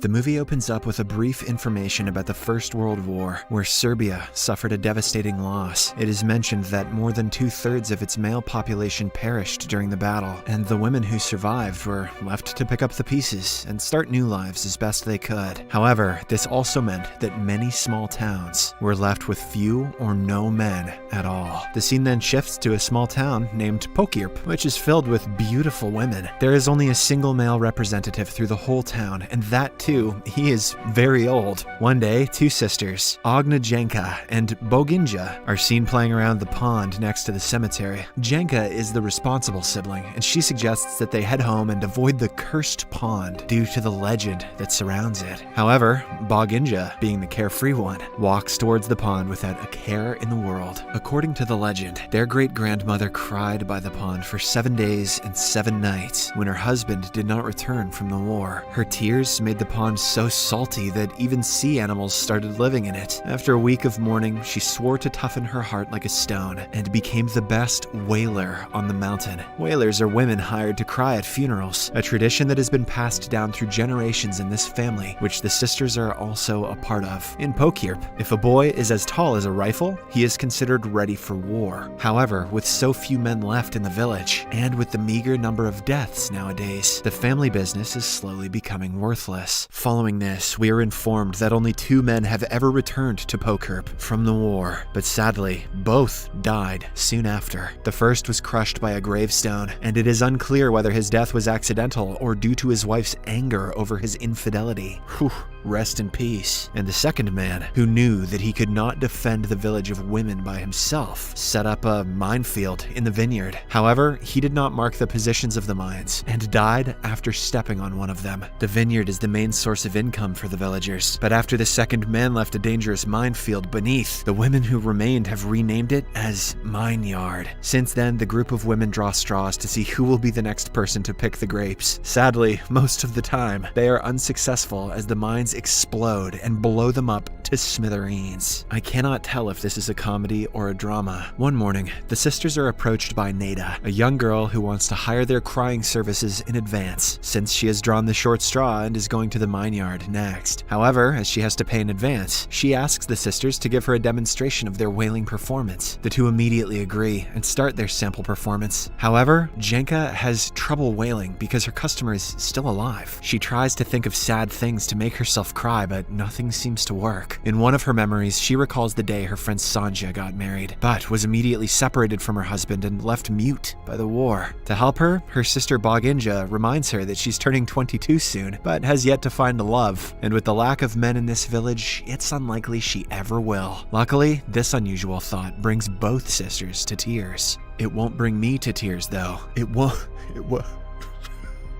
The movie opens up with a brief information about the First World War, where Serbia suffered a devastating loss. It is mentioned that more than 2/3 of its male population perished during the battle, and the women who survived were left to pick up the pieces and start new lives as best they could. However, this also meant that many small towns were left with few or no men at all. The scene then shifts to a small town named Pokirp, which is filled with beautiful women. There is only a single male representative through the whole town, and that too, he is very old. One day, two sisters, Ognajenka and Boginja, are seen playing around the pond next to the cemetery. Jenka is the responsible sibling, and she suggests that they head home and avoid the cursed pond due to the legend that surrounds it. However, Boginja, being the carefree one, walks towards the pond without a care in the world. According to the legend, their great-grandmother cried by the pond for 7 days and 7 nights when her husband did not return from the war. Her tears made the pond so salty that even sea animals started living in it. After a week of mourning, she swore to toughen her heart like a stone and became the best wailer on the mountain. Wailers are women hired to cry at funerals, a tradition that has been passed down through generations in this family, which the sisters are also a part of. In Pokirp, if a boy is as tall as a rifle, he is considered ready for war. However, with so few men left in the village, and with the meager number of deaths nowadays, the family business is slowly becoming worthless. Following this, we are informed that only 2 men have ever returned to Pokirp from the war, but sadly, both died soon after. The first was crushed by a gravestone, and it is unclear whether his death was accidental or due to his wife's anger over his infidelity. Whew, rest in peace. And the second man, who knew that he could not defend the village of women by himself, set up a minefield in the vineyard. However, he did not mark the positions of the mines, and died after stepping on one of them. The vineyard is the main source of income for the villagers, but after the second man left a dangerous minefield beneath, the women who remained have renamed it as Mine Yard. Since then, the group of women draw straws to see who will be the next person to pick the grapes. Sadly, most of the time, they are unsuccessful as the mines explode and blow them up to smithereens. I cannot tell if this is a comedy or a drama. One morning, the sisters are approached by Nada, a young girl who wants to hire their crying services in advance, since she has drawn the short straw and is going to the mine yard next. However, as she has to pay in advance, she asks the sisters to give her a demonstration of their wailing performance. The two immediately agree and start their sample performance. However, Jenka has trouble wailing because her customer is still alive. She tries to think of sad things to make herself cry, but nothing seems to work. In one of her memories, she recalls the day her friend Sanja got married, but was immediately separated from her husband and left mute by the war. To help her, her sister Boginja reminds her that she's turning 22 soon, but has yet to find love, and with the lack of men in this village, it's unlikely she ever will. Luckily, this unusual thought brings both sisters to tears. It won't bring me to tears, though. It won't.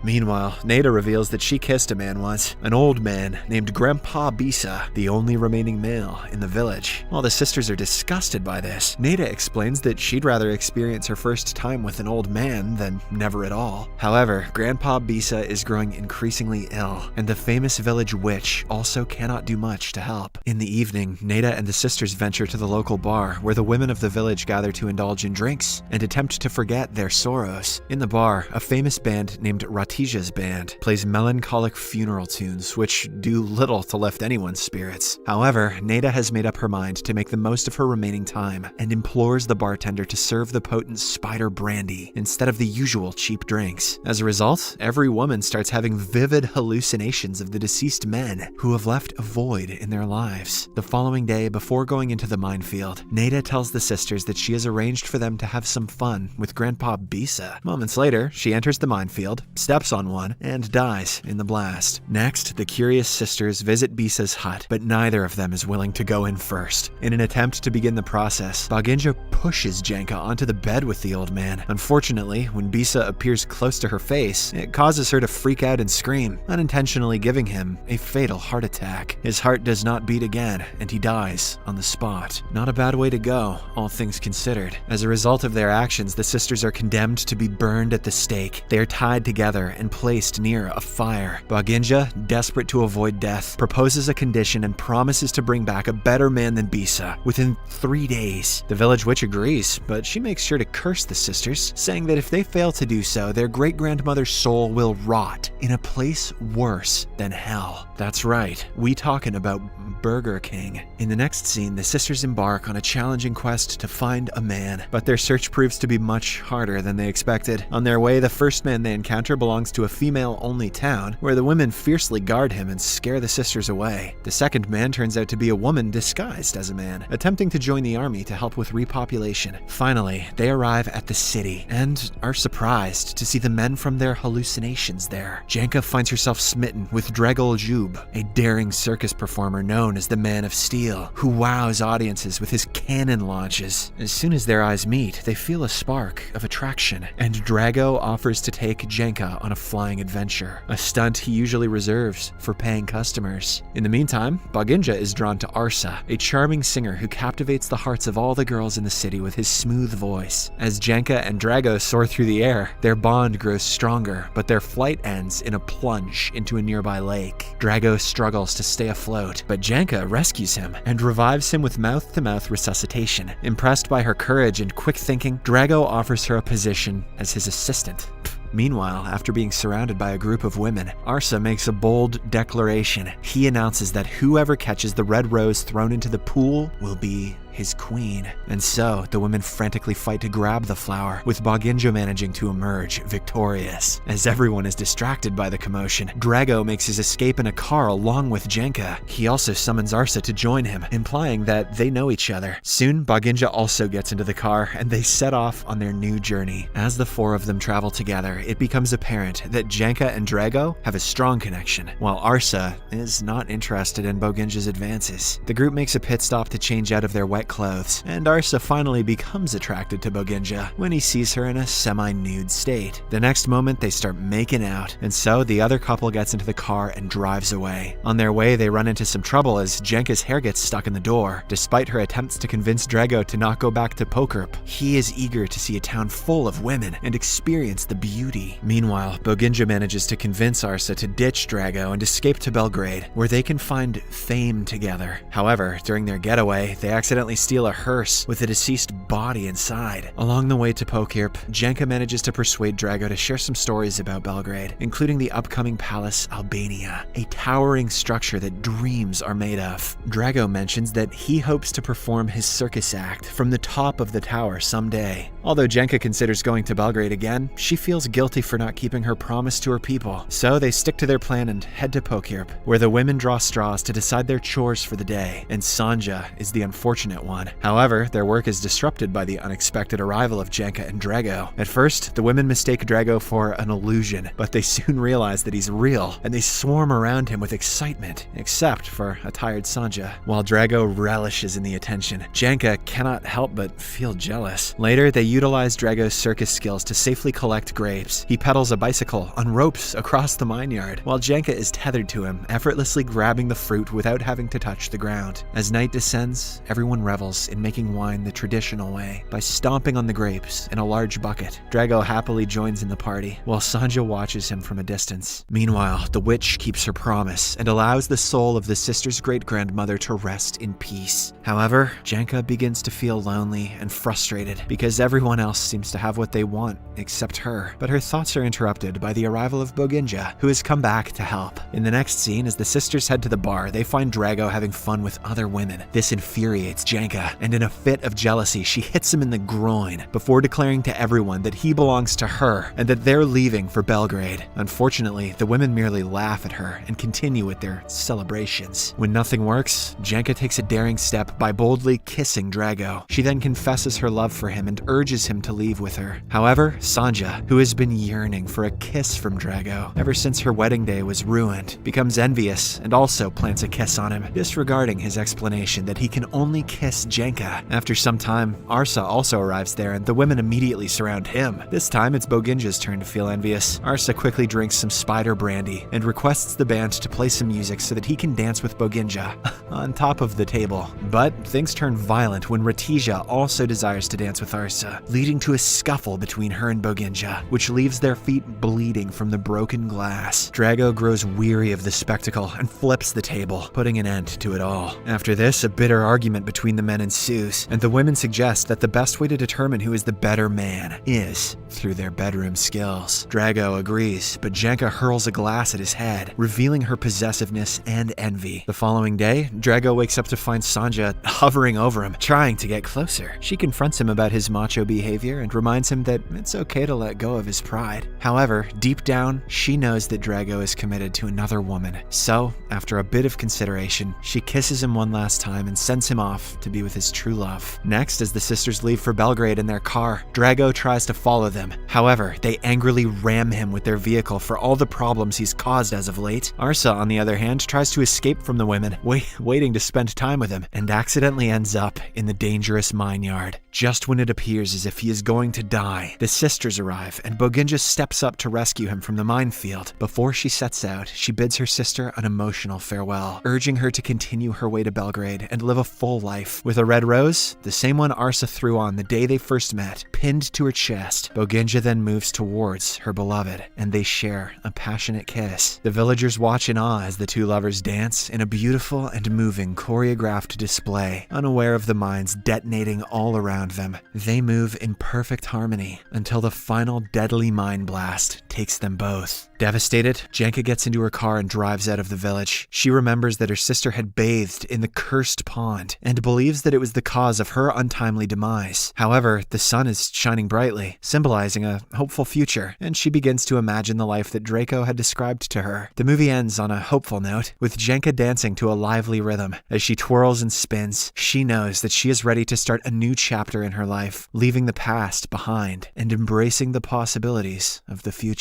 Meanwhile, Nada reveals that she kissed a man once, an old man named Grandpa Bisa, the only remaining male in the village. While the sisters are disgusted by this, Nada explains that she'd rather experience her first time with an old man than never at all. However, Grandpa Bisa is growing increasingly ill, and the famous village witch also cannot do much to help. In the evening, Nada and the sisters venture to the local bar, where the women of the village gather to indulge in drinks and attempt to forget their sorrows. In the bar, a famous band named Ratija's band plays melancholic funeral tunes which do little to lift anyone's spirits. However, Nada has made up her mind to make the most of her remaining time and implores the bartender to serve the potent spider brandy instead of the usual cheap drinks. As a result, every woman starts having vivid hallucinations of the deceased men who have left a void in their lives. The following day, before going into the minefield, Nada tells the sisters that she has arranged for them to have some fun with Grandpa Bisa. Moments later, she enters the minefield, steps on one, and dies in the blast. Next, the curious sisters visit Bisa's hut, but neither of them is willing to go in first. In an attempt to begin the process, Boginja pushes Jenka onto the bed with the old man. Unfortunately, when Bisa appears close to her face, it causes her to freak out and scream, unintentionally giving him a fatal heart attack. His heart does not beat again, and he dies on the spot. Not a bad way to go, all things considered. As a result of their actions, the sisters are condemned to be burned at the stake. They are tied together and placed near a fire. Boginja, desperate to avoid death, proposes a condition and promises to bring back a better man than Bisa within 3 days. The village witch agrees, but she makes sure to curse the sisters, saying that if they fail to do so, their great-grandmother's soul will rot in a place worse than hell. That's right, we talking about Burger King. In the next scene, the sisters embark on a challenging quest to find a man, but their search proves to be much harder than they expected. On their way, the first man they encounter belongs to a female-only town, where the women fiercely guard him and scare the sisters away. The second man turns out to be a woman disguised as a man, attempting to join the army to help with repopulation. Finally, they arrive at the city, and are surprised to see the men from their hallucinations there. Janka finds herself smitten with Dragol Jub, a daring circus performer known as the Man of Steel, who wows audiences with his cannon launches. As soon as their eyes meet, they feel a spark of attraction, and Drago offers to take Janka on a flying adventure, a stunt he usually reserves for paying customers. In the meantime, Boginja is drawn to Arsa, a charming singer who captivates the hearts of all the girls in the city with his smooth voice. As Janka and Drago soar through the air, their bond grows stronger, but their flight ends in a plunge into a nearby lake. Drago struggles to stay afloat, but Janka rescues him and revives him with mouth-to-mouth resuscitation. Impressed by her courage and quick thinking, Drago offers her a position as his assistant. Meanwhile, after being surrounded by a group of women, Arsa makes a bold declaration. He announces that whoever catches the red rose thrown into the pool will be his queen. And so, the women frantically fight to grab the flower, with Boginja managing to emerge victorious. As everyone is distracted by the commotion, Drago makes his escape in a car along with Janka. He also summons Arsa to join him, implying that they know each other. Soon, Boginja also gets into the car, and they set off on their new journey. As the four of them travel together, it becomes apparent that Janka and Drago have a strong connection, while Arsa is not interested in Boginja's advances. The group makes a pit stop to change out of their wet clothes, and Arsa finally becomes attracted to Boginja when he sees her in a semi-nude state. The next moment, they start making out, and so the other couple gets into the car and drives away. On their way, they run into some trouble as Janka's hair gets stuck in the door. Despite her attempts to convince Drago to not go back to Pokerp, he is eager to see a town full of women and experience the beauty. Meanwhile, Boginja manages to convince Arsa to ditch Drago and escape to Belgrade, where they can find fame together. However, during their getaway, they accidentally steal a hearse with a deceased body inside. Along the way to Pokerp, Janka manages to persuade Drago to share some stories about Belgrade, including the upcoming Palace Albania, a towering structure that dreams are made of. Drago mentions that he hopes to perform his circus act from the top of the tower someday. Although Janka considers going to Belgrade again, she feels guilty for not keeping her promise to her people. So they stick to their plan and head to Pokerp, where the women draw straws to decide their chores for the day, and Sanja is the unfortunate one. However, their work is disrupted by the unexpected arrival of Janka and Drago. At first, the women mistake Drago for an illusion, but they soon realize that he's real, and they swarm around him with excitement, except for a tired Sanja. While Drago relishes in the attention, Janka cannot help but feel jealous. Later, they utilize Drago's circus skills to safely collect grapes. He pedals a bicycle on ropes across the mineyard, while Janka is tethered to him, effortlessly grabbing the fruit without having to touch the ground. As night descends, everyone revels in making wine the traditional way, by stomping on the grapes in a large bucket. Drago happily joins in the party, while Sanja watches him from a distance. Meanwhile, the witch keeps her promise and allows the soul of the sister's great-grandmother to rest in peace. However, Janka begins to feel lonely and frustrated because everyone else seems to have what they want except her. But her thoughts are interrupted by the arrival of Boginja, who has come back to help. In the next scene, as the sisters head to the bar, they find Drago having fun with other women. This infuriates Janka, and in a fit of jealousy, she hits him in the groin before declaring to everyone that he belongs to her and that they're leaving for Belgrade. Unfortunately, the women merely laugh at her and continue with their celebrations. When nothing works, Janka takes a daring step by boldly kissing Drago. She then confesses her love for him and urges him to leave with her. However, Sanja, who has been yearning for a kiss from Drago ever since her wedding day was ruined, becomes envious and also plants a kiss on him, disregarding his explanation that he can only kiss Janka. After some time, Arsa also arrives there and the women immediately surround him. This time, it's Boginja's turn to feel envious. Arsa quickly drinks some spider brandy and requests the band to play some music so that he can dance with Boginja on top of the table. But things turn violent when Ratija also desires to dance with Arsa, leading to a scuffle between her and Boginja, which leaves their feet bleeding from the broken glass. Drago grows weary of the spectacle and flips the table, putting an end to it all. After this, a bitter argument between between the men ensues, and the women suggest that the best way to determine who is the better man is through their bedroom skills. Drago agrees, but Janka hurls a glass at his head, revealing her possessiveness and envy. The following day, Drago wakes up to find Sanja hovering over him, trying to get closer. She confronts him about his macho behavior and reminds him that it's okay to let go of his pride. However, deep down, she knows that Drago is committed to another woman. So, after a bit of consideration, she kisses him one last time and sends him off to be with his true love. Next, as the sisters leave for Belgrade in their car, Drago tries to follow them. However, they angrily ram him with their vehicle for all the problems he's caused as of late. Arsa, on the other hand, tries to escape from the women, waiting to spend time with him, and accidentally ends up in the dangerous mine yard. Just when it appears as if he is going to die, the sisters arrive, and Boginja steps up to rescue him from the minefield. Before she sets out, she bids her sister an emotional farewell, urging her to continue her way to Belgrade and live a full life. With a red rose, the same one Arsa threw on the day they first met, pinned to her chest, Boginja then moves towards her beloved, and they share a passionate kiss. The villagers watch in awe as the two lovers dance in a beautiful and moving choreographed display, unaware of the mines detonating all around them. They move in perfect harmony until the final deadly mine blast takes them both. Devastated, Janka gets into her car and drives out of the village. She remembers that her sister had bathed in the cursed pond and believes that it was the cause of her untimely demise. However, the sun is shining brightly, symbolizing a hopeful future, and she begins to imagine the life that Draco had described to her. The movie ends on a hopeful note, with Janka dancing to a lively rhythm. As she twirls and spins, she knows that she is ready to start a new chapter in her life, leaving the past behind and embracing the possibilities of the future.